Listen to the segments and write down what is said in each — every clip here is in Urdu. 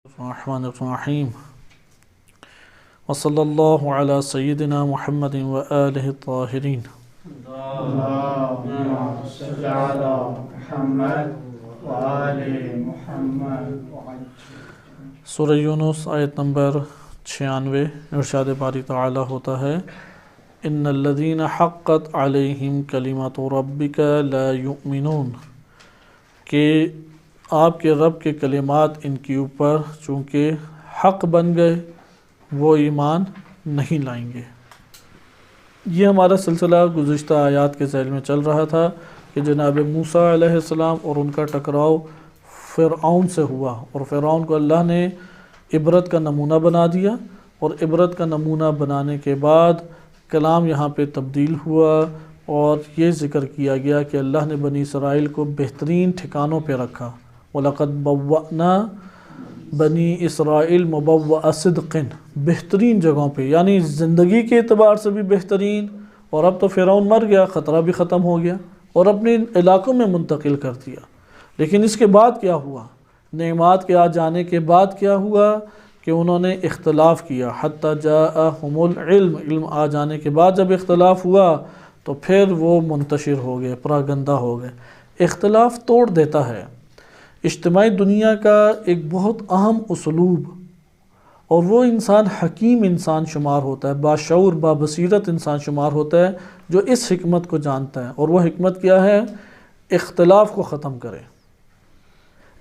الرحمن الرحیم وصلی اللہ علی سیدنا محمد وآلہ الطاہرین۔ اللہم صل علی محمد وآل محمد۔ سورہ یونس آیت نمبر 96، ارشاد باری تعالی ہوتا ہے ان الذین حقت علیہم کلمۃ ربک لا یؤمنون، کہ آپ کے رب کے کلمات ان کے اوپر چونکہ حق بن گئے وہ ایمان نہیں لائیں گے۔ یہ ہمارا سلسلہ گزشتہ آیات کے ذیل میں چل رہا تھا کہ جناب موسیٰ علیہ السلام اور ان کا ٹکراؤ فرعون سے ہوا، اور فرعون کو اللہ نے عبرت کا نمونہ بنا دیا، اور عبرت کا نمونہ بنانے کے بعد کلام یہاں پہ تبدیل ہوا، اور یہ ذکر کیا گیا کہ اللہ نے بنی اسرائیل کو بہترین ٹھکانوں پہ رکھا۔ وَلَقَدْ بَوَّأْنَا بنی اسرائیل مبوأ صدق، بہترین جگہوں پہ، یعنی زندگی کے اعتبار سے بھی بہترین، اور اب تو فرعون مر گیا، خطرہ بھی ختم ہو گیا، اور اپنے علاقوں میں منتقل کر دیا۔ لیکن اس کے بعد کیا ہوا؟ نعمات کے آ جانے کے بعد کیا ہوا کہ انہوں نے اختلاف کیا، حتی جاءہم العلم، علم آ جانے کے بعد جب اختلاف ہوا تو پھر وہ منتشر ہو گئے، پراگندہ ہو گئے۔ اختلاف توڑ دیتا ہے۔ اجتماعی دنیا کا ایک بہت اہم اسلوب، اور وہ انسان حکیم انسان شمار ہوتا ہے، باشعور بابصیرت انسان شمار ہوتا ہے جو اس حکمت کو جانتا ہے، اور وہ حکمت کیا ہے؟ اختلاف کو ختم کرے۔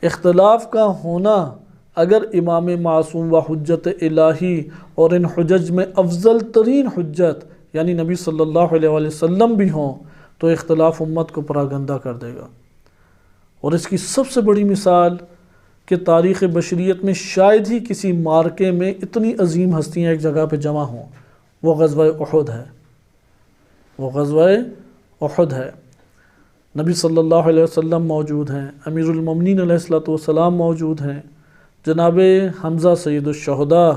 اختلاف کا ہونا اگر امام معصوم و حجت الہی اور ان حجج میں افضل ترین حجت یعنی نبی صلی اللہ علیہ وآلہ وسلم بھی ہوں تو اختلاف امت کو پراگندہ کر دے گا۔ اور اس کی سب سے بڑی مثال کہ تاریخ بشریت میں شاید ہی کسی مارکے میں اتنی عظیم ہستیاں ایک جگہ پہ جمع ہوں، وہ غزوہ احد ہے۔ وہ غزوہ احد ہے۔ نبی صلی اللہ علیہ وسلم موجود ہیں، امیر المومنین علیہ السلام موجود ہیں، جناب حمزہ سید الشہداء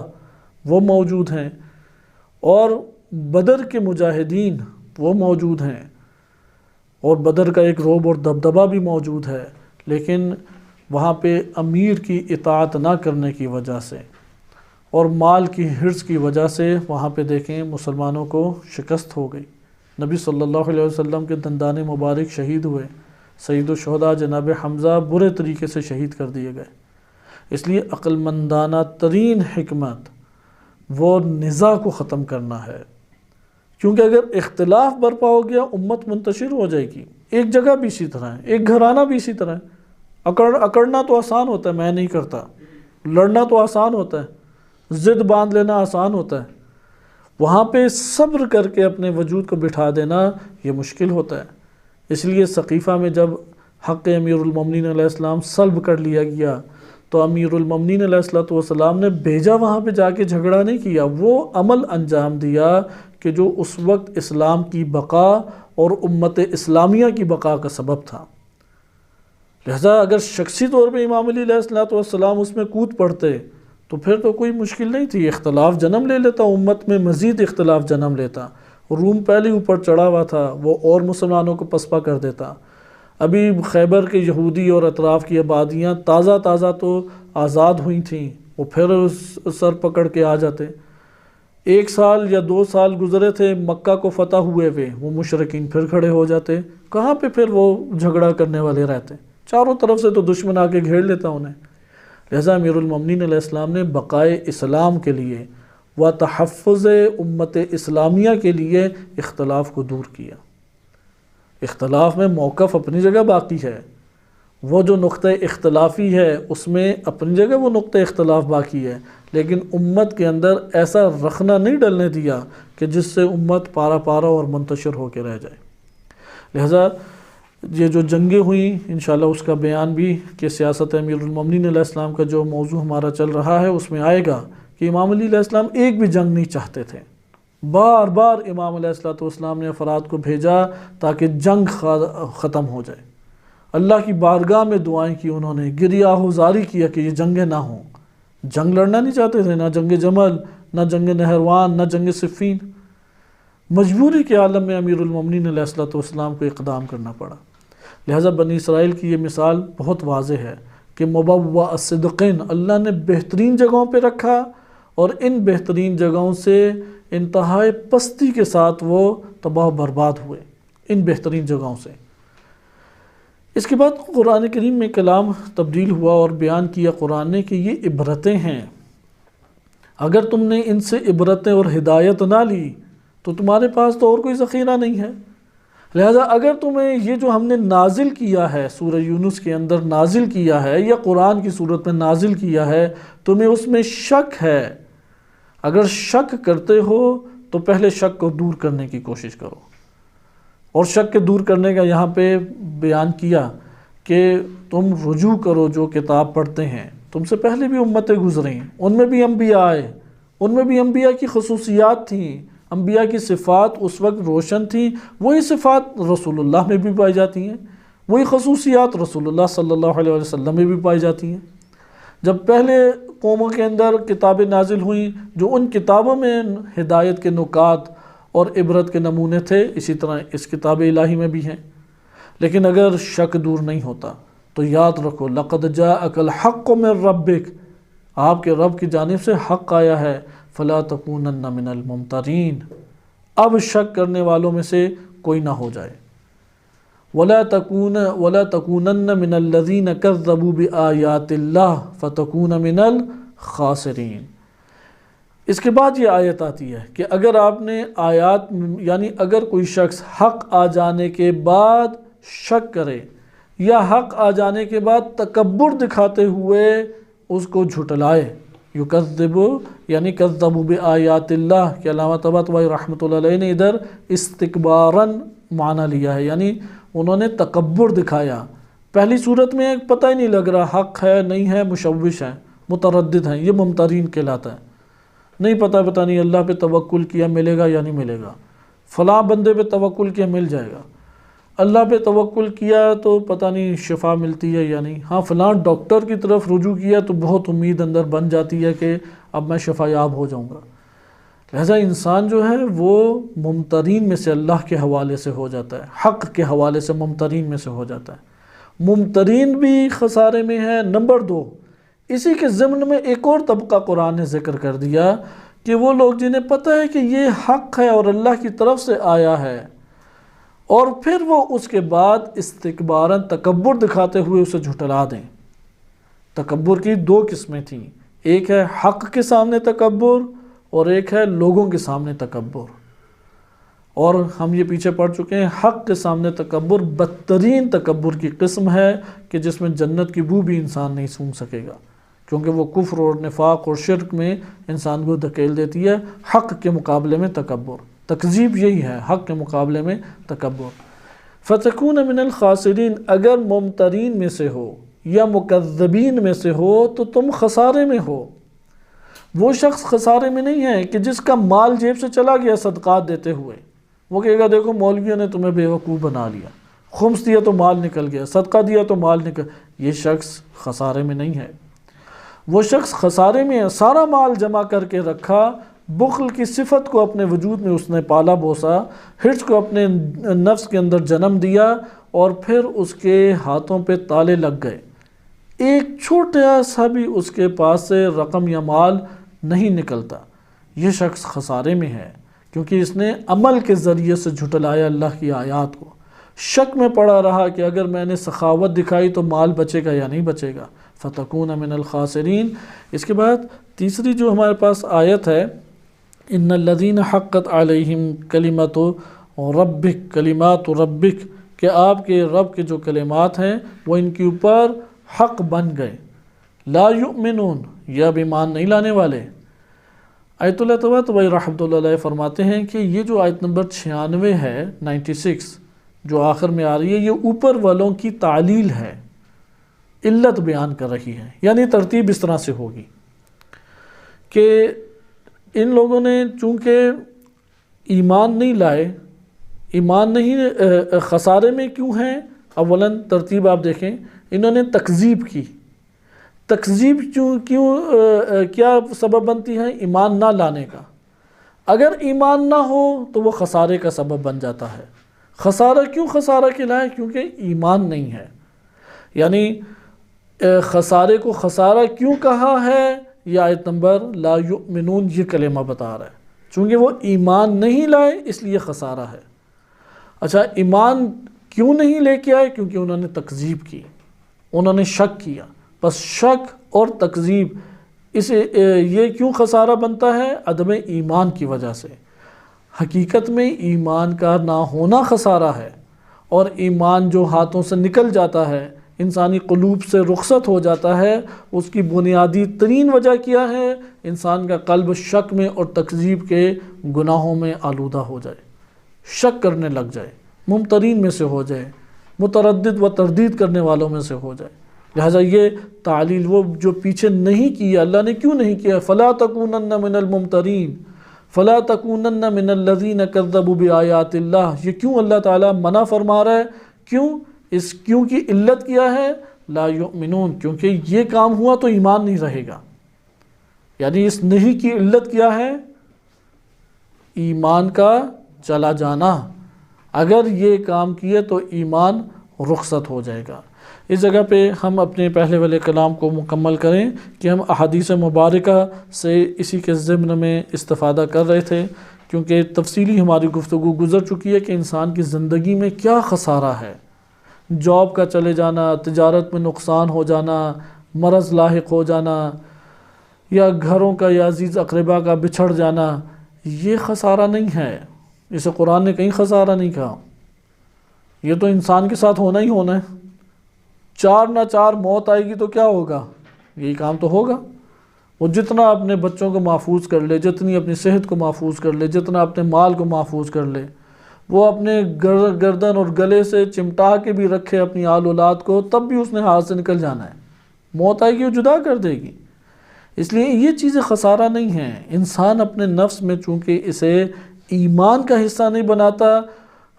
وہ موجود ہیں، اور بدر کے مجاہدین وہ موجود ہیں، اور بدر کا ایک رعب اور دبدبہ بھی موجود ہے، لیکن وہاں پہ امیر کی اطاعت نہ کرنے کی وجہ سے اور مال کی حرص کی وجہ سے وہاں پہ دیکھیں مسلمانوں کو شکست ہو گئی۔ نبی صلی اللہ علیہ وسلم کے دندان مبارک شہید ہوئے، سید الشہداء جناب حمزہ برے طریقے سے شہید کر دیے گئے۔ اس لیے عقل مندانہ ترین حکمت وہ نزاع کو ختم کرنا ہے، کیونکہ اگر اختلاف برپا ہو گیا امت منتشر ہو جائے گی۔ ایک جگہ بھی اسی طرح ہے، ایک گھرانہ بھی اسی طرح ہے۔ اکڑنا تو آسان ہوتا ہے، میں نہیں کرتا۔ لڑنا تو آسان ہوتا ہے، ضد باندھ لینا آسان ہوتا ہے۔ وہاں پہ صبر کر کے اپنے وجود کو بٹھا دینا یہ مشکل ہوتا ہے۔ اس لیے سقیفہ میں جب حق امیر المومنین علیہ السلام سلب کر لیا گیا تو امیر المومنین علیہ السلام نے بھیجا، وہاں پہ جا کے جھگڑا نہیں کیا، وہ عمل انجام دیا کہ جو اس وقت اسلام کی بقا اور امت اسلامیہ کی بقا کا سبب تھا۔ لہذا اگر شخصی طور پہ امام علی علیہ السلام اس میں کود پڑتے تو پھر تو کوئی مشکل نہیں تھی، اختلاف جنم لے لیتا، امت میں مزید اختلاف جنم لیتا۔ روم پہلے اوپر چڑھا ہوا تھا، وہ اور مسلمانوں کو پسپا کر دیتا۔ ابھی خیبر کے یہودی اور اطراف کی آبادیاں تازہ تو آزاد ہوئی تھیں، وہ پھر سر پکڑ کے آ جاتے۔ 1 سال یا 2 سال گزرے تھے مکہ کو فتح ہوئے وہ مشرکین پھر کھڑے ہو جاتے۔ کہاں پہ پھر وہ جھگڑا کرنے والے رہتے؟ چاروں طرف سے تو دشمن آ کے گھیر لیتا انہیں۔ لہذا امیر المومنین علیہ السلام نے بقائے اسلام کے لیے و تحفظ امت اسلامیہ کے لیے اختلاف کو دور کیا۔ اختلاف میں موقف اپنی جگہ باقی ہے، وہ جو نقطہ اختلافی ہے اس میں اپنی جگہ وہ نقطہ اختلاف باقی ہے، لیکن امت کے اندر ایسا رخنہ نہیں ڈلنے دیا کہ جس سے امت پارا اور منتشر ہو کے رہ جائے۔ لہذا یہ جو جنگیں ہوئیں انشاءاللہ اس کا بیان بھی کہ سیاست امیر المومنین علیہ السلام کا جو موضوع ہمارا چل رہا ہے اس میں آئے گا کہ امام علی علیہ السلام ایک بھی جنگ نہیں چاہتے تھے۔ بار امام علیہ السلام نے افراد کو بھیجا تاکہ جنگ ختم ہو جائے۔ اللہ کی بارگاہ میں دعائیں کی انہوں نے، گریہ آہوزاری کیا کہ یہ جنگیں نہ ہوں۔ جنگ لڑنا نہیں چاہتے تھے، نہ جنگ جمل، نہ جنگ نہروان، نہ جنگ صفین۔ مجبوری کے عالم میں امیر المومنین علیہ السلام کو اقدام کرنا پڑا۔ لہٰذا بنی اسرائیل کی یہ مثال بہت واضح ہے کہ مبوّع صدقین، اللہ نے بہترین جگہوں پہ رکھا، اور ان بہترین جگہوں سے انتہائی پستی کے ساتھ وہ تباہ و برباد ہوئے، ان بہترین جگہوں سے۔ اس کے بعد قرآن کریم میں کلام تبدیل ہوا اور بیان کیا قرآن نے کہ یہ عبرتیں ہیں، اگر تم نے ان سے عبرتیں اور ہدایت نہ لی تو تمہارے پاس تو اور کوئی ذخیرہ نہیں ہے۔ لہذا اگر تمہیں یہ جو ہم نے نازل کیا ہے سورہ یونس کے اندر نازل کیا ہے، یا قرآن کی صورت میں نازل کیا ہے، تمہیں اس میں شک ہے، اگر شک کرتے ہو تو پہلے شک کو دور کرنے کی کوشش کرو۔ اور شک کے دور کرنے کا یہاں پہ بیان کیا کہ تم رجوع کرو، جو کتاب پڑھتے ہیں، تم سے پہلے بھی امتیں گزریں، ان میں بھی انبیاء آئے، ان میں بھی انبیاء کی خصوصیات تھیں، انبیاء کی صفات اس وقت روشن تھیں، وہی صفات رسول اللہ میں بھی پائی جاتی ہیں، وہی خصوصیات رسول اللہ صلی اللہ علیہ وسلم میں بھی پائی جاتی ہیں۔ جب پہلے قوموں کے اندر کتابیں نازل ہوئیں، جو ان کتابوں میں ہدایت کے نکات اور عبرت کے نمونے تھے، اسی طرح اس کتاب الہی میں بھی ہیں۔ لیکن اگر شک دور نہیں ہوتا تو یاد رکھو لقد جاءک الحق من ربک، آپ کے رب کی جانب سے حق آیا ہے، فلا تکونن من الممترین، اب شک کرنے والوں میں سے کوئی نہ ہو جائے۔ ولا تکونن من الذین کذبوا بآیات اللہ فتکون من الخاسرین۔ اس کے بعد یہ آیت آتی ہے کہ اگر آپ نے آیات، یعنی اگر کوئی شخص حق آ جانے کے بعد شک کرے، یا حق آ جانے کے بعد تکبر دکھاتے ہوئے اس کو جھٹلائے، یکذبو یعنی کذبوا بآیات اللہ، کہ علامہ طباطبائی رحمۃ اللہ علیہ نے ادھر استکباراً معنی لیا ہے، یعنی انہوں نے تکبر دکھایا۔ پہلی صورت میں پتہ ہی نہیں لگ رہا حق ہے نہیں ہے، مشوش ہے، متردد ہیں، یہ ممترین کہلاتا ہے۔ نہیں پتہ نہیں اللہ پہ توکل کیا ملے گا یا نہیں ملے گا، فلاں بندے پہ توکل کیا مل جائے گا، اللہ پہ توکل کیا تو پتہ نہیں شفا ملتی ہے یا نہیں، ہاں فلاں ڈاکٹر کی طرف رجوع کیا تو بہت امید اندر بن جاتی ہے کہ اب میں شفا یاب ہو جاؤں گا۔ لہذا انسان جو ہے وہ ممترین میں سے اللہ کے حوالے سے ہو جاتا ہے، حق کے حوالے سے ممترین میں سے ہو جاتا ہے۔ ممترین بھی خسارے میں ہے۔ نمبر 2، اسی کے ضمن میں ایک اور طبقہ قرآن نے ذکر کر دیا کہ وہ لوگ جنہیں پتہ ہے کہ یہ حق ہے اور اللہ کی طرف سے آیا ہے، اور پھر وہ اس کے بعد استکباراً تکبر دکھاتے ہوئے اسے جھٹلا دیں۔ تکبر کی 2 قسمیں تھیں، ایک ہے حق کے سامنے تکبر اور ایک ہے لوگوں کے سامنے تکبر، اور ہم یہ پیچھے پڑھ چکے ہیں حق کے سامنے تکبر بدترین تکبر کی قسم ہے کہ جس میں جنت کی بو بھی انسان نہیں سونگھ سکے گا، کیونکہ وہ کفر اور نفاق اور شرک میں انسان کو دھکیل دیتی ہے۔ حق کے مقابلے میں تکبر، تکذیب یہی ہے، حق کے مقابلے میں تکبر۔ فتکون من الخاسرین، اگر ممترین میں سے ہو یا مکذبین میں سے ہو تو تم خسارے میں ہو۔ وہ شخص خسارے میں نہیں ہے کہ جس کا مال جیب سے چلا گیا صدقات دیتے ہوئے، وہ کہے گا دیکھو مولویوں نے تمہیں بیوقوف بنا لیا، خمس دیا تو مال نکل گیا، صدقہ دیا تو مال نکل، یہ شخص خسارے میں نہیں ہے۔ وہ شخص خسارے میں ہے، سارا مال جمع کر کے رکھا، بخل کی صفت کو اپنے وجود میں اس نے پالا بوسا، حرص کو اپنے نفس کے اندر جنم دیا، اور پھر اس کے ہاتھوں پہ تالے لگ گئے، ایک چھوٹا سا بھی اس کے پاس سے رقم یا مال نہیں نکلتا۔ یہ شخص خسارے میں ہے، کیونکہ اس نے عمل کے ذریعے سے جھٹلایا اللہ کی آیات کو، شک میں پڑا رہا کہ اگر میں نے سخاوت دکھائی تو مال بچے گا یا نہیں بچے گا، فتکون من الخاسرین۔ اس کے بعد تیسری جو ہمارے پاس آیت ہے، ان الذین حقت علیہم کلمۃ ربک، کہ آپ کے رب کے جو کلمات ہیں وہ ان کے اوپر حق بن گئے، لا یؤمنون، یہ اب ایمان نہیں لانے والے۔ آیت اللہ طباطبائی رحمۃ اللہ علیہ فرماتے ہیں کہ یہ جو آیت نمبر 96 ہے، 96 جو آخر میں آ رہی ہے، یہ اوپر والوں کی تعلیل ہے، علت بیان کر رہی ہے، یعنی ترتیب اس طرح سے ہوگی کہ ان لوگوں نے چونکہ ایمان نہیں لائے، ایمان نہیں، خسارے میں کیوں ہیں؟ اولاً ترتیب آپ دیکھیں، انہوں نے تکذیب کی، تکذیب کیا سبب بنتی ہے؟ ایمان نہ لانے کا۔ اگر ایمان نہ ہو تو وہ خسارے کا سبب بن جاتا ہے۔ خسارہ کیوں خسارہ کہلائے؟ کیونکہ ایمان نہیں ہے۔ یعنی خسارے کو خسارہ کیوں کہا ہے؟ یہ آیت نمبر لا یؤمنون یہ کلمہ بتا رہا ہے، چونکہ وہ ایمان نہیں لائے اس لیے خسارہ ہے۔ اچھا، ایمان کیوں نہیں لے کے آئے؟ کیونکہ انہوں نے تکذیب کی، انہوں نے شک کیا۔ بس شک اور تکذیب یہ کیوں خسارہ بنتا ہے؟ عدم ایمان کی وجہ سے۔ حقیقت میں ایمان کا نہ ہونا خسارہ ہے، اور ایمان جو ہاتھوں سے نکل جاتا ہے، انسانی قلوب سے رخصت ہو جاتا ہے، اس کی بنیادی ترین وجہ کیا ہے؟ انسان کا قلب شک میں اور تکذیب کے گناہوں میں آلودہ ہو جائے، شک کرنے لگ جائے، ممترین میں سے ہو جائے، متردد و تردید کرنے والوں میں سے ہو جائے۔ لہٰذا یہ تعلیل وہ جو پیچھے نہیں کیا، اللہ نے کیوں نہیں کیا؟ فَلَا تَكُونَنَّ مِنَ الْمُمْتَرِينَ فَلَا تَكُونَنَّ مِنَ الَّذِينَ كَذَّبُوا بِآيَاتِ اللَّهِ۔ یہ کیوں اللہ تعالیٰ منع فرما رہا ہے؟ کیوں؟ اس کیوں کی علت کیا ہے؟ لا یؤمنون، کیونکہ یہ کام ہوا تو ایمان نہیں رہے گا۔ یعنی اس نہیں کی علت کیا ہے؟ ایمان کا چلا جانا۔ اگر یہ کام کیے تو ایمان رخصت ہو جائے گا۔ اس جگہ پہ ہم اپنے پہلے والے کلام کو مکمل کریں کہ ہم احادیث مبارکہ سے اسی کے ضمن میں استفادہ کر رہے تھے، کیونکہ تفصیلی ہماری گفتگو گزر چکی ہے کہ انسان کی زندگی میں کیا خسارہ ہے۔ جاب کا چلے جانا، تجارت میں نقصان ہو جانا، مرض لاحق ہو جانا، یا گھروں کا یا عزیز اقربا کا بچھڑ جانا، یہ خسارہ نہیں ہے۔ اسے قرآن نے کہیں خسارہ نہیں کہا۔ یہ تو انسان کے ساتھ ہونا ہی ہونا ہے۔ چار نہ چار موت آئے گی تو کیا ہوگا؟ یہی کام تو ہوگا۔ وہ جتنا اپنے بچوں کو محفوظ کر لے، جتنی اپنی صحت کو محفوظ کر لے، جتنا اپنے مال کو محفوظ کر لے، وہ اپنے گردن اور گلے سے چمٹا کے بھی رکھے اپنی آل اولاد کو، تب بھی اس نے ہاتھ سے نکل جانا ہے۔ موت آئے گی وہ جدا کر دے گی۔ اس لیے یہ چیزیں خسارہ نہیں ہیں۔ انسان اپنے نفس میں چونکہ اسے ایمان کا حصہ نہیں بناتا،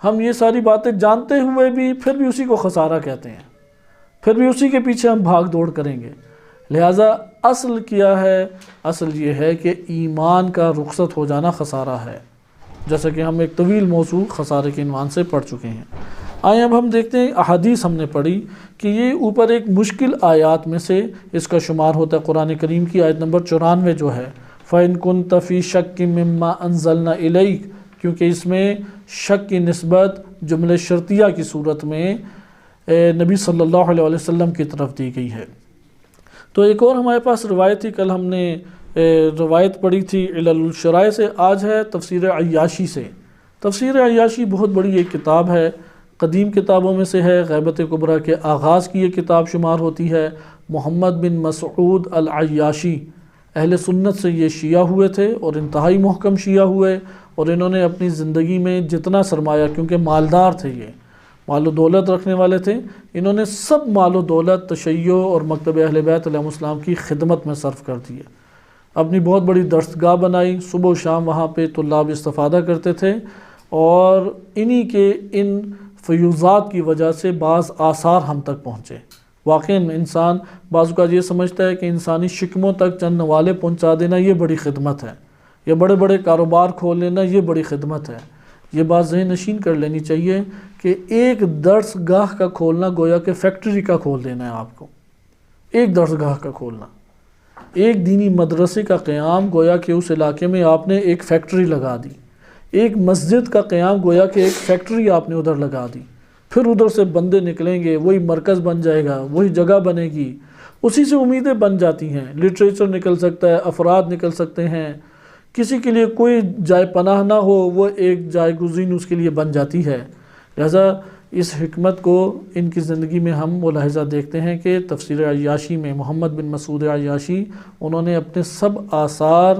ہم یہ ساری باتیں جانتے ہوئے بھی پھر بھی اسی کو خسارہ کہتے ہیں، پھر بھی اسی کے پیچھے ہم بھاگ دوڑ کریں گے۔ لہٰذا اصل کیا ہے؟ اصل یہ ہے کہ ایمان کا رخصت ہو جانا خسارہ ہے، جیسا کہ ہم ایک طویل موضوع خسارے کے عنوان سے پڑھ چکے ہیں۔ آئیں اب ہم دیکھتے ہیں، احادیث ہم نے پڑھی کہ یہ اوپر ایک مشکل آیات میں سے اس کا شمار ہوتا ہے۔ قرآن کریم کی آیت نمبر 94 جو ہے، فَإِن كُنتَ فِي شَكٍّ مِّمَّا أَنزَلْنَا إِلَيْكَ، کیونکہ اس میں شک کی نسبت جملہ شرطیہ کی صورت میں نبی صلی اللہ علیہ وسلم کی طرف دی گئی ہے۔ تو ایک اور ہمارے پاس روایت تھی، کل ہم نے روایت پڑھی تھی علل الشرائع سے، آج ہے تفسیر عیاشی سے۔ تفسیر عیاشی بہت بڑی ایک کتاب ہے، قدیم کتابوں میں سے ہے، غیبت کبریٰ کے آغاز کی یہ کتاب شمار ہوتی ہے۔ محمد بن مسعود العیاشی اہل سنت سے یہ شیعہ ہوئے تھے اور انتہائی محکم شیعہ ہوئے، اور انہوں نے اپنی زندگی میں جتنا سرمایہ، کیونکہ مالدار تھے، یہ مال و دولت رکھنے والے تھے، انہوں نے سب مال و دولت تشیع اور مکتب اہل بیت علیہ السلام کی خدمت میں صرف کر دیے۔ اپنی بہت بڑی درسگاہ بنائی، صبح و شام وہاں پہ طلاب استفادہ کرتے تھے، اور انہی کے ان فیوضات کی وجہ سے بعض آثار ہم تک پہنچے۔ واقعاً انسان بعض اوقات یہ سمجھتا ہے کہ انسانی شکموں تک چند نوالے پہنچا دینا یہ بڑی خدمت ہے، یا بڑے بڑے کاروبار کھول لینا یہ بڑی خدمت ہے۔ یہ بات ذہن نشین کر لینی چاہیے کہ ایک درس گاہ کا کھولنا گویا کہ فیکٹری کا کھول دینا ہے آپ کو۔ ایک درس گاہ کا کھولنا، ایک دینی مدرسے کا قیام گویا کہ اس علاقے میں آپ نے ایک فیکٹری لگا دی۔ ایک مسجد کا قیام گویا کہ ایک فیکٹری آپ نے ادھر لگا دی، پھر ادھر سے بندے نکلیں گے، وہی مرکز بن جائے گا، وہی جگہ بنے گی، اسی سے امیدیں بن جاتی ہیں۔ لٹریچر نکل سکتا ہے، افراد نکل سکتے ہیں، کسی کے لیے کوئی جائے پناہ نہ ہو وہ ایک جائے گزین اس کے لیے بن جاتی ہے۔ لہذا اس حکمت کو ان کی زندگی میں ہم ملاحظہ دیکھتے ہیں کہ تفسیر عیاشی میں محمد بن مسعود عیاشی انہوں نے اپنے سب آثار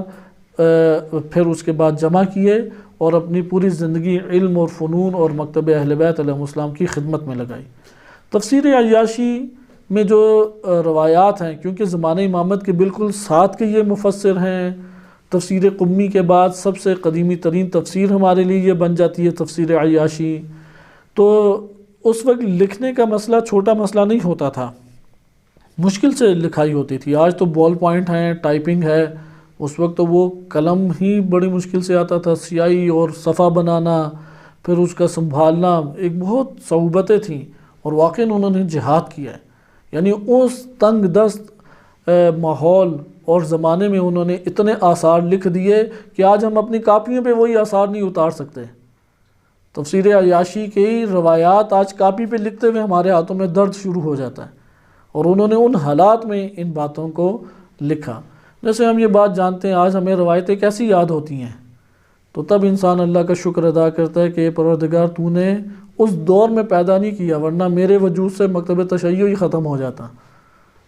پھر اس کے بعد جمع کیے اور اپنی پوری زندگی علم اور فنون اور مکتب اہل بیت علیہ السلام کی خدمت میں لگائی۔ تفسیر عیاشی میں جو روایات ہیں، کیونکہ زمانہ امامت کے بالکل ساتھ کے یہ مفسر ہیں، تفسیر قمی کے بعد سب سے قدیمی ترین تفسیر ہمارے لیے یہ بن جاتی ہے تفسیر عیاشی، تو اس وقت لکھنے کا مسئلہ چھوٹا مسئلہ نہیں ہوتا تھا، مشکل سے لکھائی ہوتی تھی۔ آج تو بال پوائنٹ ہیں، ٹائپنگ ہے، اس وقت تو وہ قلم ہی بڑی مشکل سے آتا تھا، سیاہی اور صفحہ بنانا، پھر اس کا سنبھالنا، ایک بہت صعوبتیں تھیں، اور واقعاً انہوں نے جہاد کیا ہے۔ یعنی اس تنگ دست ماحول اور زمانے میں انہوں نے اتنے آثار لکھ دیے کہ آج ہم اپنی کاپیوں پہ وہی آثار نہیں اتار سکتے۔ تفسیر عیاشی کی روایات آج کاپی پہ لکھتے ہوئے ہمارے ہاتھوں میں درد شروع ہو جاتا ہے، اور انہوں نے ان حالات میں ان باتوں کو لکھا۔ جیسے ہم یہ بات جانتے ہیں، آج ہمیں روایتیں کیسی یاد ہوتی ہیں، تو تب انسان اللہ کا شکر ادا کرتا ہے کہ پروردگار تو نے اس دور میں پیدا نہیں کیا، ورنہ میرے وجود سے مکتب تشیع ہی ختم ہو جاتا۔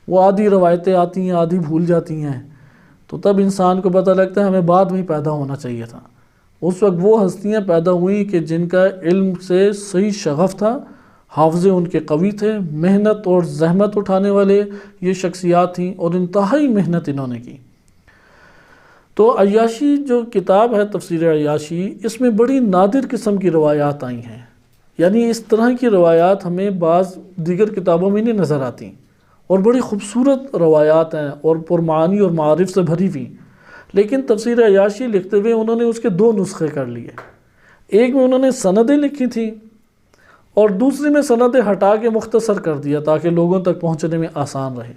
وہ آدھی روایتیں آتی ہیں، آدھی بھول جاتی ہیں، تو تب انسان کو پتہ لگتا ہے ہمیں بعد میں ہی پیدا ہونا چاہیے تھا۔ اس وقت وہ ہستیاں پیدا ہوئیں کہ جن کا علم سے صحیح شغف تھا، حافظے ان کے قوی تھے، محنت اور زحمت اٹھانے والے یہ شخصیات تھیں، اور انتہائی محنت انہوں نے کی۔ تو عیاشی جو کتاب ہے تفسیر عیاشی، اس میں بڑی نادر قسم کی روایات آئی ہیں، یعنی اس طرح کی روایات ہمیں بعض دیگر کتابوں میں نہیں نظر آتی، اور بڑی خوبصورت روایات ہیں اور پرمعانی اور معارف سے بھری ہوئی۔ لیکن تفسیر عیاشی لکھتے ہوئے انہوں نے اس کے دو نسخے کر لیے، ایک میں انہوں نے سندیں لکھی تھیں اور دوسری میں سندیں ہٹا کے مختصر کر دیا تاکہ لوگوں تک پہنچنے میں آسان رہے۔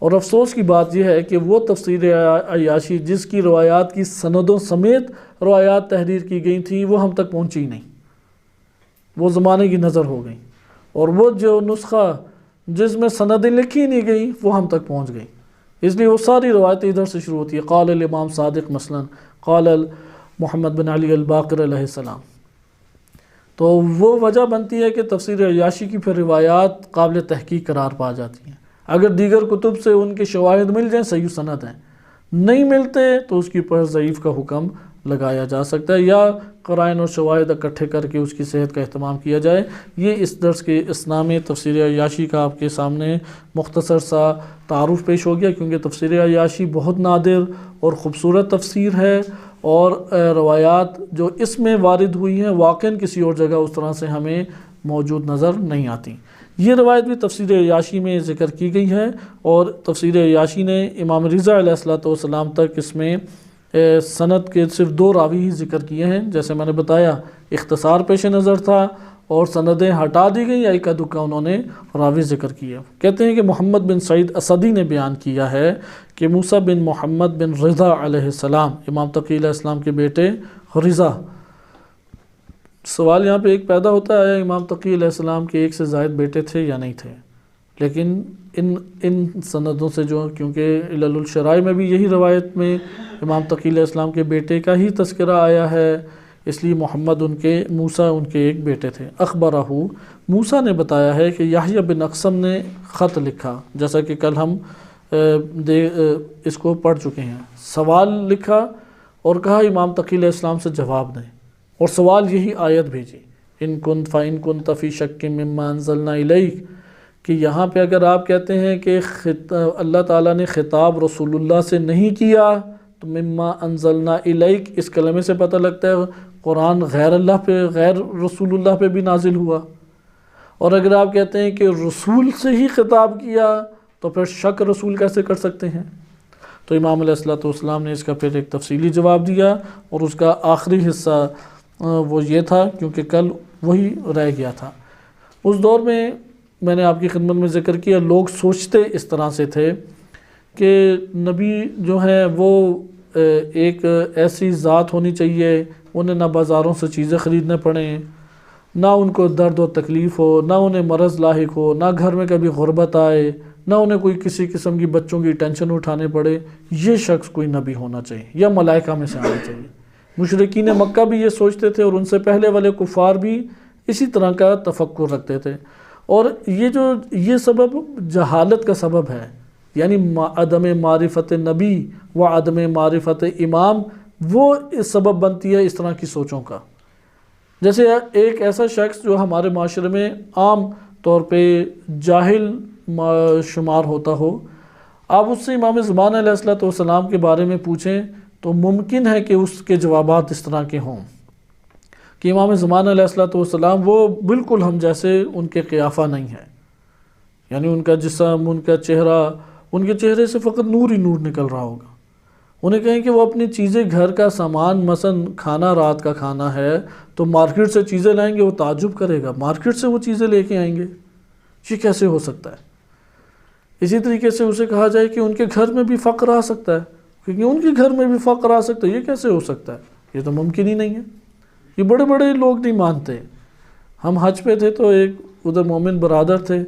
اور افسوس کی بات یہ ہے کہ وہ تفسیر عیاشی جس کی روایات کی سندوں سمیت روایات تحریر کی گئی تھیں وہ ہم تک پہنچی ہی نہیں، وہ زمانے کی نظر ہو گئیں، اور وہ جو نسخہ جس میں سندیں لکھی نہیں گئیں وہ ہم تک پہنچ گئیں۔ اس لیے وہ ساری روایتیں ادھر سے شروع ہوتی ہے، قال الامام صادق مثلا، قال محمد بن علی الباقر علیہ السلام۔ تو وہ وجہ بنتی ہے کہ تفسیر عیاشی کی پھر روایات قابل تحقیق قرار پا جاتی ہیں۔ اگر دیگر کتب سے ان کے شواہد مل جائیں صحیح سند ہیں، نہیں ملتے تو اس کی پر ضعیف کا حکم لگایا جا سکتا ہے، یا قرائن اور شواہد اکٹھے کر کے اس کی صحت کا اہتمام کیا جائے۔ یہ اس درس کے اسنا میں تفسیر عیاشی کا آپ کے سامنے مختصر سا تعارف پیش ہو گیا، کیونکہ تفسیر عیاشی بہت نادر اور خوبصورت تفسیر ہے، اور روایات جو اس میں وارد ہوئی ہیں واقعاً کسی اور جگہ اس طرح سے ہمیں موجود نظر نہیں آتی۔ یہ روایت بھی تفسیر عیاشی میں ذکر کی گئی ہے، اور تفسیر عیاشی نے امام رضا علیہ السلام تک اس میں سند کے صرف 2 راوی ہی ذکر کیے ہیں، جیسے میں نے بتایا اختصار پیش نظر تھا اور سندیں ہٹا دی گئیں، یا اکا دکا انہوں نے راوی ذکر کیا۔ کہتے ہیں کہ محمد بن سعید اسدی نے بیان کیا ہے کہ موسیٰ بن محمد بن رضا علیہ السلام، امام تقی علیہ السلام کے بیٹے رضا، سوال یہاں پہ ایک پیدا ہوتا ہے، امام تقی علیہ السلام کے 1 سے زائد بیٹے تھے یا نہیں تھے؟ لیکن ان سندوں سے جو، کیونکہ علل الشرائع میں بھی یہی روایت میں امام تقی علیہ السلام کے بیٹے کا ہی تذکرہ آیا ہے، اس لیے محمد موسیٰ ان کے ایک بیٹے تھے۔ اخبرہ موسیٰ نے بتایا ہے کہ یحییٰ بن اقسم نے خط لکھا، جیسا کہ کل ہم اس کو پڑھ چکے ہیں، سوال لکھا اور کہا امام تقی علیہ السلام سے جواب دیں، اور سوال یہی آیت بھیجی، ان كنت فی شک مما انزلنا الیک، کہ یہاں پہ اگر آپ کہتے ہیں کہ اللہ تعالیٰ نے خطاب رسول اللہ سے نہیں کیا، تو مما انزلنا الیک اس کلمے سے پتہ لگتا ہے قرآن غیر اللہ پہ، غیر رسول اللہ پہ بھی نازل ہوا، اور اگر آپ کہتے ہیں کہ رسول سے ہی خطاب کیا تو پھر شک رسول کیسے کر سکتے ہیں؟ تو امام علیہ السلام نے اس کا پھر ایک تفصیلی جواب دیا، اور اس کا آخری حصہ وہ یہ تھا، کیونکہ کل وہی رہ گیا تھا۔ اس دور میں نے آپ کی خدمت میں ذکر کیا، لوگ سوچتے اس طرح سے تھے کہ نبی جو ہے وہ ایک ایسی ذات ہونی چاہیے، انہیں نہ بازاروں سے چیزیں خریدنے پڑیں، نہ ان کو درد و تکلیف ہو، نہ انہیں مرض لاحق ہو، نہ گھر میں کبھی غربت آئے، نہ انہیں کوئی کسی قسم کی بچوں کی ٹینشن اٹھانے پڑے۔ یہ شخص کوئی نبی ہونا چاہیے یا ملائکہ میں سے آنا چاہیے۔ مشرکین مکہ بھی یہ سوچتے تھے، اور ان سے پہلے والے کفار بھی اسی طرح کا تفکر رکھتے تھے، اور یہ سبب جہالت کا سبب ہے، یعنی عدم معرفت نبی و عدم معرفت امام، وہ سبب بنتی ہے اس طرح کی سوچوں کا۔ جیسے ایک ایسا شخص جو ہمارے معاشرے میں عام طور پہ جاہل شمار ہوتا ہو، آپ اس سے امام زمان علیہ السلام کے بارے میں پوچھیں تو ممکن ہے کہ اس کے جوابات اس طرح کے ہوں کہ امام زمان علیہ السلام وہ بالکل ہم جیسے ان کے قیافہ نہیں ہے، یعنی ان کا جسم، ان کا چہرہ، ان کے چہرے سے فقط نور ہی نور نکل رہا ہوگا۔ انہیں کہیں کہ وہ اپنی چیزیں، گھر کا سامان، مثلا کھانا رات کا کھانا ہے تو مارکیٹ سے چیزیں لائیں گے، وہ تعجب کرے گا، مارکیٹ سے وہ چیزیں لے کے آئیں گے، یہ کیسے ہو سکتا ہے؟ اسی طریقے سے اسے کہا جائے کہ ان کے گھر میں بھی فقر آ سکتا ہے، کیونکہ ان کے گھر میں بھی فقر آ سکتا ہے، یہ کیسے ہو سکتا ہے؟ یہ تو ممکن ہی نہیں ہے، یہ بڑے بڑے لوگ نہیں مانتے۔ ہم حج پہ تھے تو ایک ادھر مومن برادر تھے،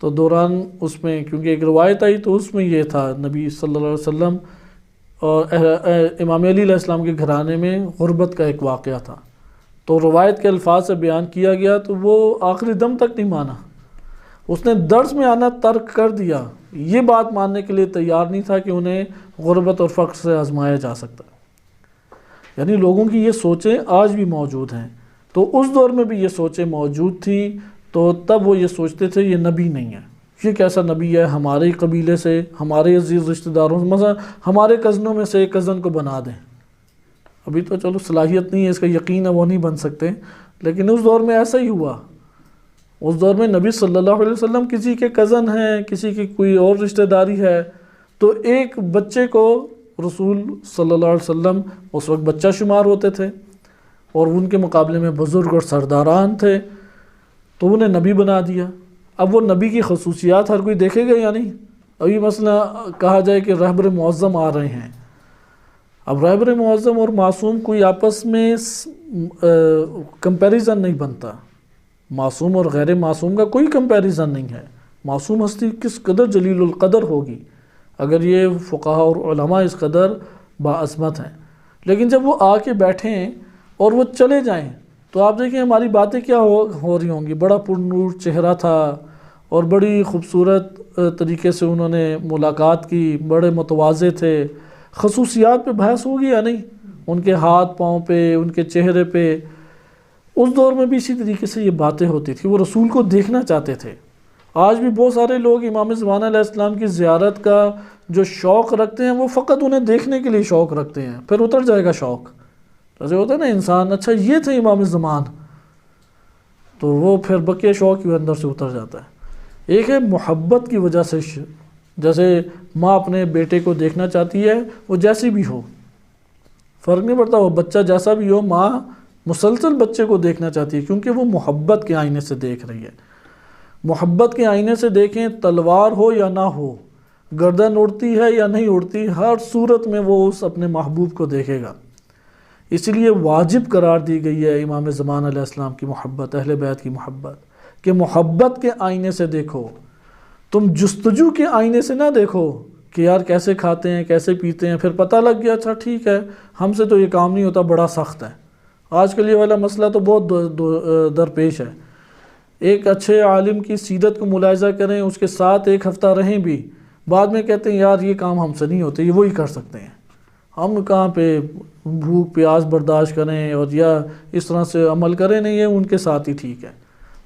تو دوران اس میں کیونکہ ایک روایت آئی تو اس میں یہ تھا، نبی صلی اللہ علیہ وسلم اور امام علی علیہ السلام کے گھرانے میں غربت کا ایک واقعہ تھا، تو روایت کے الفاظ سے بیان کیا گیا تو وہ آخری دم تک نہیں مانا، اس نے درس میں آنا ترک کر دیا، یہ بات ماننے کے لیے تیار نہیں تھا کہ انہیں غربت اور فقر سے آزمایا جا سکتا ہے۔ یعنی لوگوں کی یہ سوچیں آج بھی موجود ہیں، تو اس دور میں بھی یہ سوچیں موجود تھیں، تو تب وہ یہ سوچتے تھے یہ نبی نہیں ہے، یہ کیسا نبی ہے، ہمارے قبیلے سے، ہمارے عزیز رشتہ داروں سے، مثلا ہمارے کزنوں میں سے ایک کزن کو بنا دیں۔ ابھی تو چلو صلاحیت نہیں ہے، اس کا یقین ہے وہ نہیں بن سکتے، لیکن اس دور میں ایسا ہی ہوا۔ اس دور میں نبی صلی اللہ علیہ وسلم کسی کے کزن ہیں، کسی کی کوئی اور رشتہ داری ہے، تو ایک بچے کو رسول صلی اللہ علیہ وسلم اس وقت بچہ شمار ہوتے تھے، اور ان کے مقابلے میں بزرگ اور سرداران تھے، تو انہیں نبی بنا دیا۔ اب وہ نبی کی خصوصیات ہر کوئی دیکھے گا یا نہیں؟ ابھی مثلا کہا جائے کہ رہبر معظم آ رہے ہیں، اب رہبر معظم اور معصوم کوئی آپس میں کمپیریزن نہیں بنتا، معصوم اور غیر معصوم کا کوئی کمپیریزن نہیں ہے۔ معصوم ہستی کس قدر جلیل القدر ہوگی اگر یہ فقہاء اور علماء اس قدر باعظمت ہیں، لیکن جب وہ آ کے بیٹھیں اور وہ چلے جائیں تو آپ دیکھیں ہماری باتیں کیا ہو رہی ہوں گی۔ بڑا پرنور چہرہ تھا اور بڑی خوبصورت طریقے سے انہوں نے ملاقات کی، بڑے متواضع تھے، خصوصیات پہ بحث ہوگی یا نہیں؟ ان کے ہاتھ پاؤں پہ، ان کے چہرے پہ۔ اس دور میں بھی اسی طریقے سے یہ باتیں ہوتی تھی، وہ رسول کو دیکھنا چاہتے تھے۔ آج بھی بہت سارے لوگ امام زمانہ علیہ السلام کی زیارت کا جو شوق رکھتے ہیں وہ فقط انہیں دیکھنے کے لیے شوق رکھتے ہیں، پھر اتر جائے گا شوق۔ جیسے ہوتا ہے نا انسان، اچھا یہ تھے امام زمان، تو وہ پھر بقیہ شوق کے اندر سے اتر جاتا ہے۔ ایک ہے محبت کی وجہ سے، جیسے ماں اپنے بیٹے کو دیکھنا چاہتی ہے، وہ جیسی بھی ہو، فرق نہیں پڑتا، وہ بچہ جیسا بھی ہو، ماں مسلسل بچے کو دیکھنا چاہتی ہے، کیونکہ وہ محبت کے آئینے سے دیکھ رہی ہے۔ محبت کے آئینے سے دیکھیں، تلوار ہو یا نہ ہو، گردن اڑتی ہے یا نہیں اڑتی، ہر صورت میں وہ اس اپنے محبوب کو دیکھے گا۔ اس لیے واجب قرار دی گئی ہے امام زمان علیہ السلام کی محبت، اہل بیت کی محبت، کہ محبت کے آئینے سے دیکھو، تم جستجو کے آئینے سے نہ دیکھو کہ یار کیسے کھاتے ہیں، کیسے پیتے ہیں، پھر پتہ لگ گیا اچھا ٹھیک ہے ہم سے تو یہ کام نہیں ہوتا، بڑا سخت ہے۔ آج کل یہ والا مسئلہ تو بہت درپیش ہے۔ ایک اچھے عالم کی سیرت کو ملاحظہ کریں، اس کے ساتھ ایک ہفتہ رہیں بھی، بعد میں کہتے ہیں یار یہ کام ہم سے نہیں ہوتے، یہ وہی کر سکتے ہیں، ہم کہاں پہ بھوک پیاس برداشت کریں اور یا اس طرح سے عمل کریں، نہیں، یہ ان کے ساتھ ہی ٹھیک ہے۔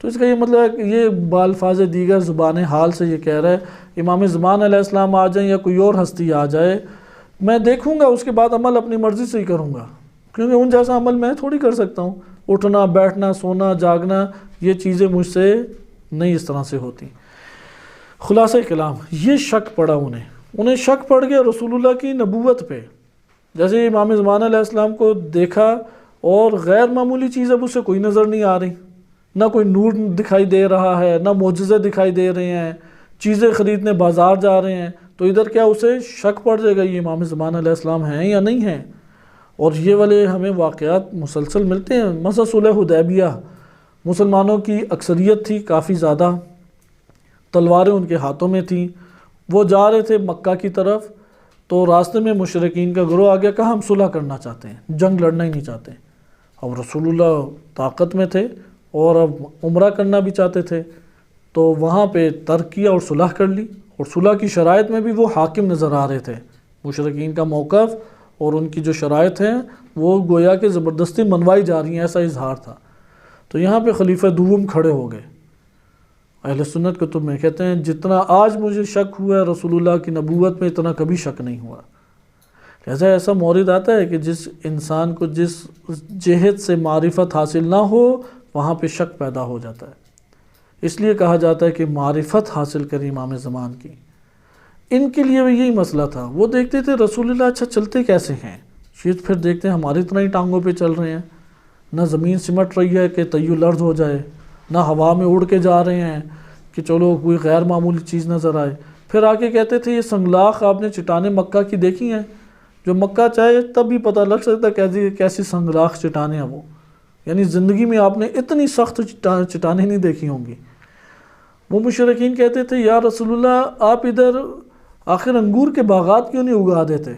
تو اس کا یہ مطلب ہے کہ یہ بالفاظ دیگر زبان حال سے یہ کہہ رہا ہے امام زمان علیہ السلام آ جائیں یا کوئی اور ہستی آ جائے، میں دیکھوں گا، اس کے بعد عمل اپنی مرضی سے ہی کروں گا، کیونکہ ان جیسا عمل میں تھوڑی کر سکتا ہوں، اٹھنا بیٹھنا سونا جاگنا یہ چیزیں مجھ سے نہیں اس طرح سے ہوتی۔ خلاصہ کلام، یہ شک پڑا انہیں شک پڑ گیا رسول اللہ کی نبوت پہ۔ جیسے امام زمان علیہ السلام کو دیکھا اور غیر معمولی چیز اب اسے کوئی نظر نہیں آ رہی، نہ کوئی نور دکھائی دے رہا ہے، نہ معجزے دکھائی دے رہے ہیں، چیزیں خریدنے بازار جا رہے ہیں، تو ادھر کیا اسے شک پڑ جائے گا یہ امام زمان علیہ السلام ہیں یا نہیں ہیں؟ اور یہ والے ہمیں واقعات مسلسل ملتے ہیں۔ مثلا صلح حدیبیہ، مسلمانوں کی اکثریت تھی کافی زیادہ، تلواریں ان کے ہاتھوں میں تھیں، وہ جا رہے تھے مکہ کی طرف، تو راستے میں مشرکین کا گروہ آ گیا، کہا ہم صلح کرنا چاہتے ہیں، جنگ لڑنا ہی نہیں چاہتے۔ اب رسول اللہ طاقت میں تھے اور اب عمرہ کرنا بھی چاہتے تھے، تو وہاں پہ ترک کیا اور صلح کر لی، اور صلح کی شرائط میں بھی وہ حاکم نظر آ رہے تھے، مشرکین کا موقف اور ان کی جو شرائط ہیں وہ گویا کہ زبردستی منوائی جا رہی ہیں، ایسا اظہار تھا۔ تو یہاں پہ خلیفہ دوم کھڑے ہو گئے۔ اہل سنت کتب میں کہتے ہیں جتنا آج مجھے شک ہوا ہے رسول اللہ کی نبوت میں، اتنا کبھی شک نہیں ہوا۔ لہذا ایسا مورد آتا ہے کہ جس انسان کو جس جہت سے معرفت حاصل نہ ہو وہاں پہ شک پیدا ہو جاتا ہے۔ اس لیے کہا جاتا ہے کہ معرفت حاصل کریں امام زمان کی۔ ان کے لیے بھی یہی مسئلہ تھا، وہ دیکھتے تھے رسول اللہ اچھا چلتے کیسے ہیں، یہ پھر دیکھتے ہیں ہماری اتنا ہی ٹانگوں پہ چل رہے ہیں، نہ زمین سمٹ رہی ہے کہ طی الارض ہو جائے، نہ ہوا میں اڑ کے جا رہے ہیں کہ چلو کوئی غیر معمولی چیز نظر آئے، پھر آ کے کہتے تھے یہ سنگلاخ آپ نے چٹانیں مکہ کی دیکھی ہیں؟ جو مکہ چاہے تب بھی پتہ لگ سکتا ہے کیسی سنگلاخ چٹانیں ہیں وہ، یعنی زندگی میں آپ نے اتنی سخت چٹانیں نہیں دیکھی ہوں گی۔ وہ مشرکین کہتے تھے یا رسول اللہ آپ ادھر آخر انگور کے باغات کیوں نہیں اگا دیتے؟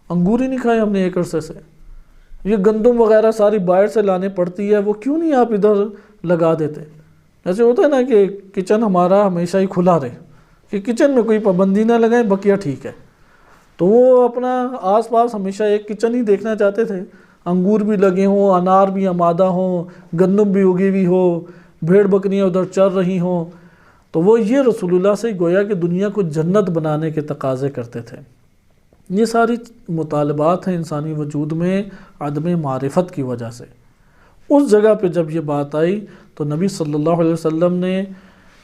انگور ہی نہیں کھائے ہم نے ایک عرصے سے، یہ گندم وغیرہ ساری باہر سے لانے پڑتی ہے، وہ کیوں نہیں آپ ادھر لگا دیتے؟ ایسے ہوتا ہے نا کہ کچن ہمارا ہمیشہ ہی کھلا رہے، کہ کچن میں کوئی پابندی نہ لگائیں، بقیہ ٹھیک ہے۔ تو وہ اپنا آس پاس ہمیشہ ایک کچن ہی دیکھنا چاہتے تھے، انگور بھی لگے ہوں، انار بھی آمادہ ہوں، گندم بھی اگی ہوئی ہو، بھیڑ بکریاں ادھر چر رہی ہوں۔ تو وہ یہ رسول اللہ سے گویا کہ دنیا کو جنت بنانے کے تقاضے کرتے تھے۔ یہ ساری مطالبات ہیں انسانی وجود میں عدم معرفت کی وجہ سے۔ اس جگہ پہ جب یہ بات آئی تو نبی صلی اللہ علیہ وسلم نے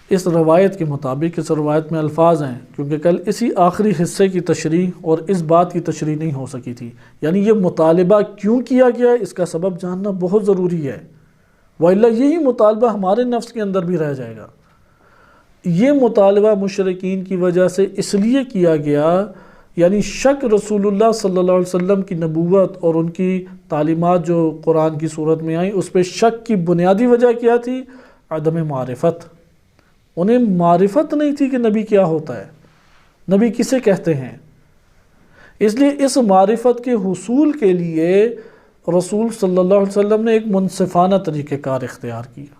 اس روایت کے مطابق، اس روایت میں الفاظ ہیں کیونکہ کل اسی آخری حصے کی تشریح اور اس بات کی تشریح نہیں ہو سکی تھی، یعنی یہ مطالبہ کیوں کیا گیا اس کا سبب جاننا بہت ضروری ہے، وإلا یہی مطالبہ ہمارے نفس کے اندر بھی رہ جائے گا۔ یہ مطالبہ مشرکین کی وجہ سے اس لیے کیا گیا، یعنی شک رسول اللہ صلی اللہ علیہ وسلم کی نبوت اور ان کی تعلیمات جو قرآن کی صورت میں آئیں، اس پہ شک کی بنیادی وجہ کیا تھی؟ عدم معرفت۔ انہیں معرفت نہیں تھی کہ نبی کیا ہوتا ہے، نبی کسے کہتے ہیں۔ اس لیے اس معرفت کے حصول کے لیے رسول صلی اللہ علیہ وسلم نے ایک منصفانہ طریقہ کار اختیار کیا،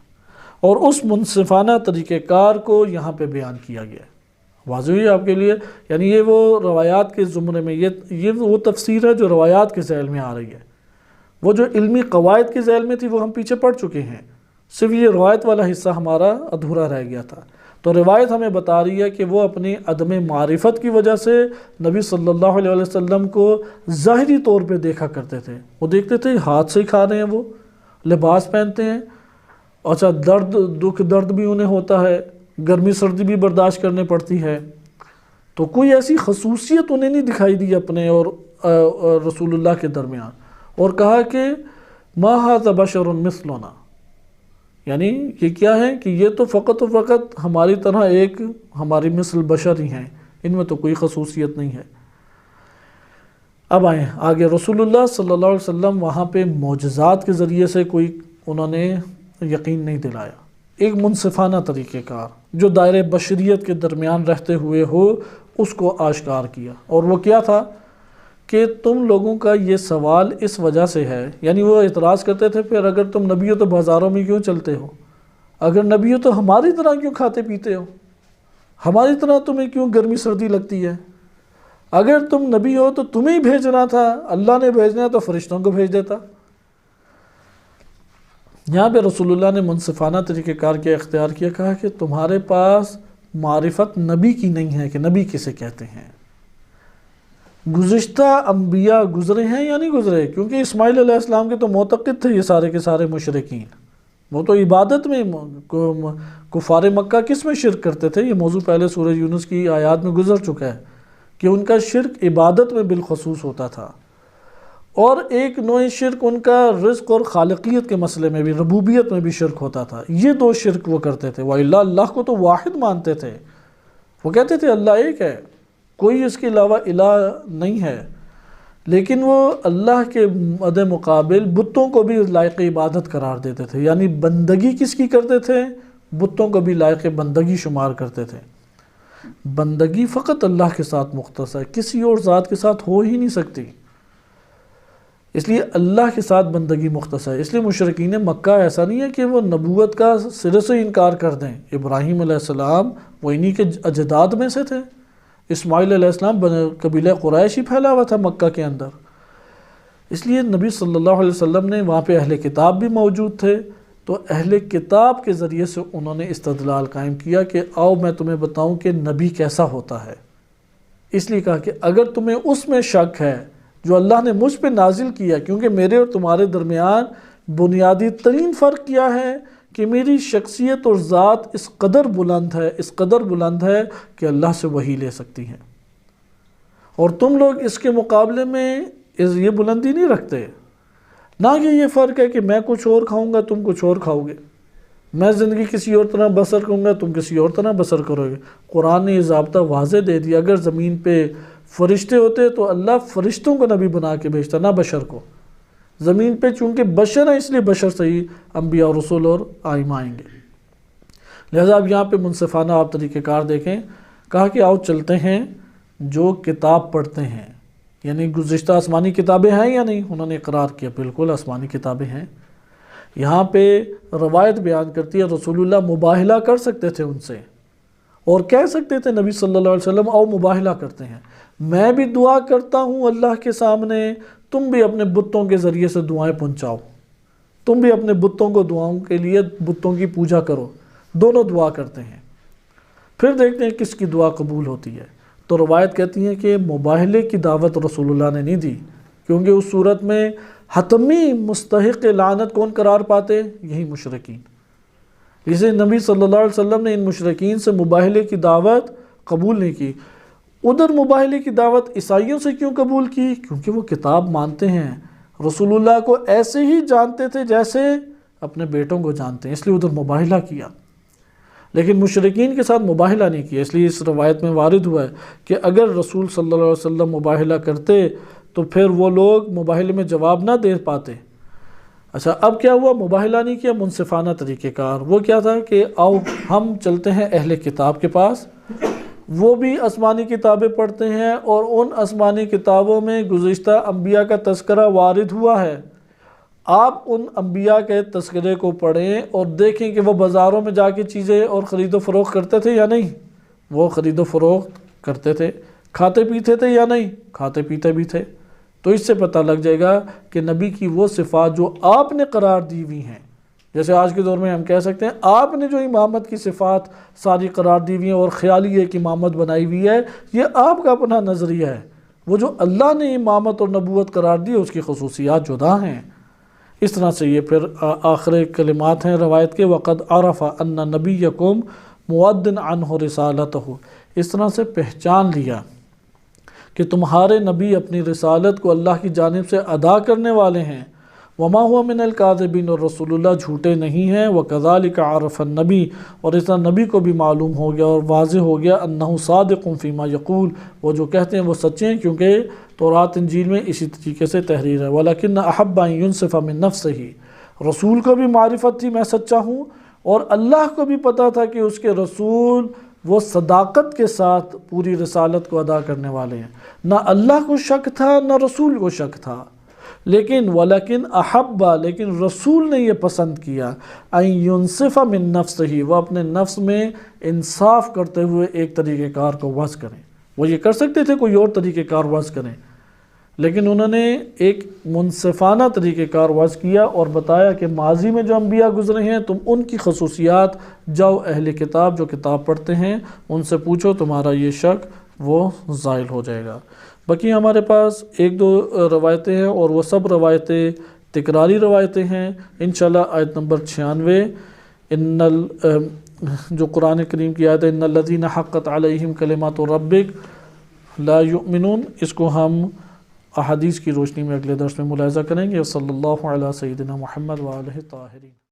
اور اس منصفانہ طریقہ کار کو یہاں پہ بیان کیا گیا ہے۔ واضح ہوئی آپ کے لیے، یعنی یہ وہ روایات کے زمرے میں یہ وہ تفسیر ہے جو روایات کے ذیل میں آ رہی ہے۔ وہ جو علمی قواعد کے ذیل میں تھی وہ ہم پیچھے پڑھ چکے ہیں، صرف یہ روایت والا حصہ ہمارا ادھورا رہ گیا تھا۔ تو روایت ہمیں بتا رہی ہے کہ وہ اپنی عدم معرفت کی وجہ سے نبی صلی اللہ علیہ وسلم کو ظاہری طور پہ دیکھا کرتے تھے۔ وہ دیکھتے تھے ہاتھ سے ہی کھا رہے ہیں، وہ لباس پہنتے ہیں، اچھا درد بھی انہیں ہوتا ہے، گرمی سردی بھی برداشت کرنے پڑتی ہے، تو کوئی ایسی خصوصیت انہیں نہیں دکھائی دی اپنے اور رسول اللہ کے درمیان، اور کہا کہ ما ھذا بشر مثلنا، یعنی یہ کیا ہے کہ یہ تو فقط و فقط ہماری طرح ایک ہماری مثل بشر ہی ہیں، ان میں تو کوئی خصوصیت نہیں ہے۔ اب آئیں آگے، رسول اللہ صلی اللہ علیہ وسلم وہاں پہ معجزات کے ذریعے سے کوئی انہوں نے یقین نہیں دلایا، ایک منصفانہ طریقہ کار جو دائرہ بشریت کے درمیان رہتے ہوئے ہو اس کو آشکار کیا، اور وہ کیا تھا کہ تم لوگوں کا یہ سوال اس وجہ سے ہے، یعنی وہ اعتراض کرتے تھے پھر اگر تم نبی ہو تو بازاروں میں کیوں چلتے ہو؟ اگر نبی ہو تو ہماری طرح کیوں کھاتے پیتے ہو؟ ہماری طرح تمہیں کیوں گرمی سردی لگتی ہے؟ اگر تم نبی ہو تو تمہیں ہی بھیجنا تھا، اللہ نے بھیجنا ہے تو فرشتوں کو بھیج دیتا۔ یہاں پہ رسول اللہ نے منصفانہ طریقہ کار کے اختیار کیا، کہا کہ تمہارے پاس معرفت نبی کی نہیں ہے کہ نبی کسے کہتے ہیں۔ گزشتہ انبیاء گزرے ہیں یا نہیں گزرے؟ کیونکہ اسماعیل علیہ السلام کے تو معتقد تھے یہ سارے کے سارے مشرکین، وہ تو عبادت میں کفار مکہ کس میں شرک کرتے تھے؟ یہ موضوع پہلے سورہ یونس کی آیات میں گزر چکا ہے کہ ان کا شرک عبادت میں بالخصوص ہوتا تھا، اور ایک نوع شرک ان کا رزق اور خالقیت کے مسئلے میں بھی، ربوبیت میں بھی شرک ہوتا تھا۔ یہ دو شرک وہ کرتے تھے، وَإِلَّا اللہ کو تو واحد مانتے تھے، وہ کہتے تھے اللہ ایک ہے، کوئی اس کے علاوہ الہ نہیں ہے، لیکن وہ اللہ کے مد مقابل بتوں کو بھی لائق عبادت قرار دیتے تھے، یعنی بندگی کس کی کرتے تھے؟ بتوں کو بھی لائق بندگی شمار کرتے تھے۔ بندگی فقط اللہ کے ساتھ مختص ہے، کسی اور ذات کے ساتھ ہو ہی نہیں سکتی، اس لیے اللہ کے ساتھ بندگی مختص ہے۔ اس لیے مشرکین مکہ ایسا نہیں ہے کہ وہ نبوت کا سرے سے انکار کر دیں۔ ابراہیم علیہ السلام وہ انہی کے اجداد میں سے تھے، اسماعیل علیہ السلام قبیلہ قریش ہی پھیلا ہوا تھا مکہ کے اندر، اس لیے نبی صلی اللہ علیہ وسلم نے وہاں پہ اہل کتاب بھی موجود تھے، تو اہل کتاب کے ذریعے سے انہوں نے استدلال قائم کیا کہ آؤ میں تمہیں بتاؤں کہ نبی کیسا ہوتا ہے۔ اس لیے کہا کہ اگر تمہیں اس میں شک ہے جو اللہ نے مجھ پہ نازل کیا، کیونکہ میرے اور تمہارے درمیان بنیادی ترین فرق کیا ہے کہ میری شخصیت اور ذات اس قدر بلند ہے کہ اللہ سے وحی لے سکتی ہیں، اور تم لوگ اس کے مقابلے میں یہ بلندی نہیں رکھتے۔ نہ کہ یہ فرق ہے کہ میں کچھ اور کھاؤں گا تم کچھ اور کھاؤ گے، میں زندگی کسی اور طرح بسر کروں گا، تم کسی اور طرح بسر کرو گے۔ قرآن نے یہ ضابطہ واضح دے دیا، اگر زمین پہ فرشتے ہوتے تو اللہ فرشتوں کو نبی بنا کے بھیجتا، نہ بشر کو۔ زمین پہ چونکہ بشر ہیں اس لیے بشر سے ہی انبیاء اور رسول اور آئمہ آئیں گے۔ لہذا اب یہاں پہ منصفانہ آپ طریقہ کار دیکھیں، کہا کہ آؤ چلتے ہیں جو کتاب پڑھتے ہیں، یعنی گزشتہ آسمانی کتابیں ہیں یا نہیں؟ انہوں نے اقرار کیا بالکل آسمانی کتابیں ہیں۔ یہاں پہ روایت بیان کرتی ہے رسول اللہ مباہلہ کر سکتے تھے ان سے، اور کہہ سکتے تھے نبی صلی اللہ علیہ وسلم آؤ مباہلہ کرتے ہیں، میں بھی دعا کرتا ہوں اللہ کے سامنے، تم بھی اپنے بتوں کے ذریعے سے دعائیں پہنچاؤ، تم بھی اپنے بتوں کو دعاؤں کے لیے بتوں کی پوجا کرو، دونوں دعا کرتے ہیں، پھر دیکھتے ہیں کس کی دعا قبول ہوتی ہے۔ تو روایت کہتی ہے کہ مباہلے کی دعوت رسول اللہ نے نہیں دی، کیونکہ اس صورت میں حتمی مستحق لعنت کون قرار پاتے؟ یہی مشرکین۔ اسے نبی صلی اللہ علیہ وسلم نے ان مشرکین سے مباہلے کی دعوت قبول نہیں کی۔ ادھر مباہلے کی دعوت عیسائیوں سے کیوں قبول کی؟ کیونکہ وہ کتاب مانتے ہیں، رسول اللہ کو ایسے ہی جانتے تھے جیسے اپنے بیٹوں کو جانتے ہیں، اس لیے ادھر مباہلہ کیا، لیکن مشرکین کے ساتھ مباہلہ نہیں کیا۔ اس لیے اس روایت میں وارد ہوا ہے کہ اگر رسول صلی اللہ علیہ وسلم مباہلہ کرتے تو پھر وہ لوگ مباہلے میں جواب نہ دے پاتے۔ اچھا اب کیا ہوا؟ مباہلہ نہیں کیا، منصفانہ طریقہ کار۔ وہ کیا تھا کہ آؤ ہم چلتے ہیں اہل کتاب کے پاس، وہ بھی آسمانی کتابیں پڑھتے ہیں اور ان آسمانی کتابوں میں گزشتہ انبیاء کا تذکرہ وارد ہوا ہے، آپ ان انبیاء کے تذکرے کو پڑھیں اور دیکھیں کہ وہ بازاروں میں جا کے چیزیں اور خرید و فروخت کرتے تھے یا نہیں۔ وہ خرید و فروخت کرتے تھے، کھاتے پیتے تھے یا نہیں؟ کھاتے پیتے بھی تھے۔ تو اس سے پتہ لگ جائے گا کہ نبی کی وہ صفات جو آپ نے قرار دی ہوئی ہیں، جیسے آج کے دور میں ہم کہہ سکتے ہیں آپ نے جو امامت کی صفات ساری قرار دی ہوئی ہیں اور خیالی ایک امامت بنائی ہوئی ہے، یہ آپ کا اپنا نظریہ ہے، وہ جو اللہ نے امامت اور نبوت قرار دی اس کی خصوصیات جدا ہیں۔ اس طرح سے یہ پھر آخر کلمات ہیں روایت کے، وَقَدْ عَرَفَ أَنَّ نَبِيَّكُمْ مُوَدٍ عَنْهُ رِسَالَتَهُ، اس طرح سے پہچان لیا کہ تمہارے نبی اپنی رسالت کو اللہ کی جانب سے ادا کرنے والے ہیں، وما هو من الکاذبین، اور رسول اللہ جھوٹے نہیں ہیں، وکذالک عرف النبی، اور اس طرح نبی کو بھی معلوم ہو گیا اور واضح ہو گیا انہ صادق فیما یقول، وہ جو کہتے ہیں وہ سچے ہیں، کیونکہ تورات انجیل میں اسی طریقے سے تحریر ہے۔ ولکن احب ان ینصف من نفسہ، رسول کو بھی معرفت تھی میں سچا ہوں، اور اللہ کو بھی پتہ تھا کہ اس کے رسول وہ صداقت کے ساتھ پوری رسالت کو ادا کرنے والے ہیں، نہ اللہ کو شک تھا نہ رسول کو شک تھا، لیکن ولیکن احبا، لیکن رسول نے یہ پسند کیا ان ینصف من نفسہ، وہ اپنے نفس میں انصاف کرتے ہوئے ایک طریقہ کار کو وضع کریں۔ وہ یہ کر سکتے تھے کوئی اور طریقہ کار وضع کریں، لیکن انہوں نے ایک منصفانہ طریقہ کار وضع کیا اور بتایا کہ ماضی میں جو انبیاء گزرے ہیں تم ان کی خصوصیات جاؤ اہل کتاب جو کتاب پڑھتے ہیں ان سے پوچھو، تمہارا یہ شک وہ زائل ہو جائے گا۔ باقی ہمارے پاس ایک دو روایتیں ہیں اور وہ سب روایتیں تکراری روایتیں ہیں۔ انشاءاللہ آیت نمبر 96 جو قرآن کریم کی آیت ہے ان الذین حقت علیہم کلمات ربک لا یؤمنون، اس کو ہم احادیث کی روشنی میں اگلے درس میں ملاحظہ کریں گے۔ صلی اللہ علیہ سیدنا محمد وآلہ الطاہرین۔